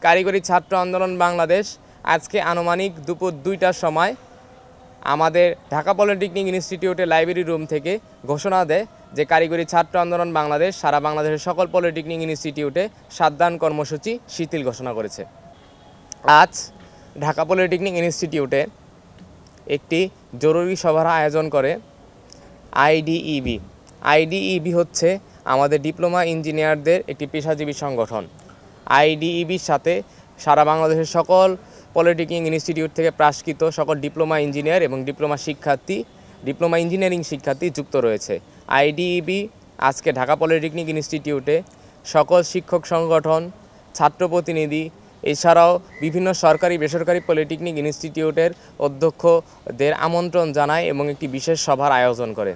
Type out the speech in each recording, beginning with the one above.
কারিগরি ছাত্র আন্দোলন বাংলাদেশ আজকে আনুমানিক দুপুর 2টার সময় আমাদের ঢাকা পলিটেকনিক ইনস্টিটিউটের লাইব্রেরি রুম থেকে ঘোষণা দেয় যে কারিগরি ছাত্র আন্দোলন বাংলাদেশ সারা বাংলাদেশের সকল পলিটেকনিক ইনস্টিটিউটে সাতদান কর্মসূচি শিথিল ঘোষণা করেছে। আজ ঢাকা পলিটেকনিক ইনস্টিটিউটে একটি জরুরি সভার আয়োজন করে আইডিইবি। আইডিইবি হচ্ছে আমাদের ডিপ্লোমা ইঞ্জিনিয়ারদের একটি পেশাজীবী সংগঠন। আইডিইবির সাথে সারা বাংলাদেশের সকল পলিটেকনিক ইনস্টিটিউট থেকে প্রাস্কৃত সকল ডিপ্লোমা ইঞ্জিনিয়ার এবং ডিপ্লোমা ইঞ্জিনিয়ারিং শিক্ষার্থী যুক্ত রয়েছে। আইডিইবি আজকে ঢাকা পলিটেকনিক ইনস্টিটিউটে সকল শিক্ষক সংগঠন, ছাত্র প্রতিনিধি এছাড়াও বিভিন্ন সরকারি বেসরকারি পলিটেকনিক ইনস্টিটিউটের অধ্যক্ষদের আমন্ত্রণ জানায় এবং একটি বিশেষ সভার আয়োজন করে।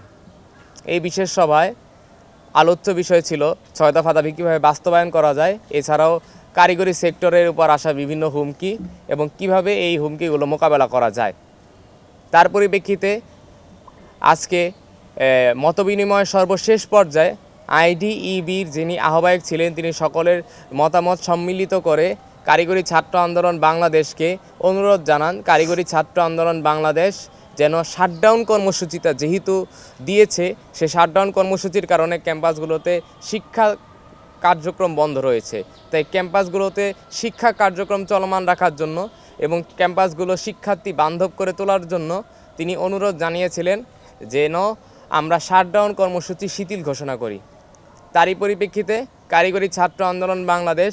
এই বিশেষ সভায় আলোচ্য বিষয় ছিল 6 দফা দাবি কীভাবে বাস্তবায়ন করা যায়, এছাড়াও কারিগরি সেক্টরের উপর আসা বিভিন্ন হুমকি এবং কিভাবে এই হুমকিগুলো মোকাবেলা করা যায়। তার পরিপ্রেক্ষিতে আজকে মতবিনিময়ের সর্বশেষ পর্যায়ে আইডিইবির যিনি আহ্বায়ক ছিলেন তিনি সকলের মতামত সম্মিলিত করে কারিগরি ছাত্র আন্দোলন বাংলাদেশকে অনুরোধ জানান কারিগরি ছাত্র আন্দোলন বাংলাদেশ যেন শাটডাউন কর্মসূচিটা যেহেতু দিয়েছে সে শাটডাউন কর্মসূচির কারণে ক্যাম্পাসগুলোতে শিক্ষা কার্যক্রম বন্ধ রয়েছে, তাই ক্যাম্পাসগুলোতে শিক্ষা কার্যক্রম চলমান রাখার জন্য এবং ক্যাম্পাসগুলো শিক্ষার্থী বান্ধব করে তোলার জন্য তিনি অনুরোধ জানিয়েছিলেন যেন আমরা শাটডাউন কর্মসূচি শিথিল ঘোষণা করি। তারই পরিপ্রেক্ষিতে কারিগরি ছাত্র আন্দোলন বাংলাদেশ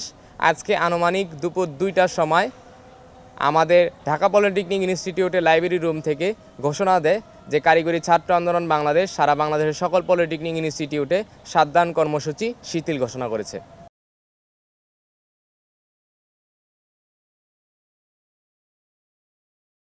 আজকে আনুমানিক দুপুর 2টার সময় আমাদের ঢাকা পলিটেকনিক ইনস্টিটিউটের লাইব্রেরি রুম থেকে ঘোষণা দেয় যে কারিগরি ছাত্র আন্দোলন বাংলাদেশ সারা বাংলাদেশের সকল পলিটেকনিক ইনস্টিটিউটে সাতদান কর্মসূচি শিথিল ঘোষণা করেছে।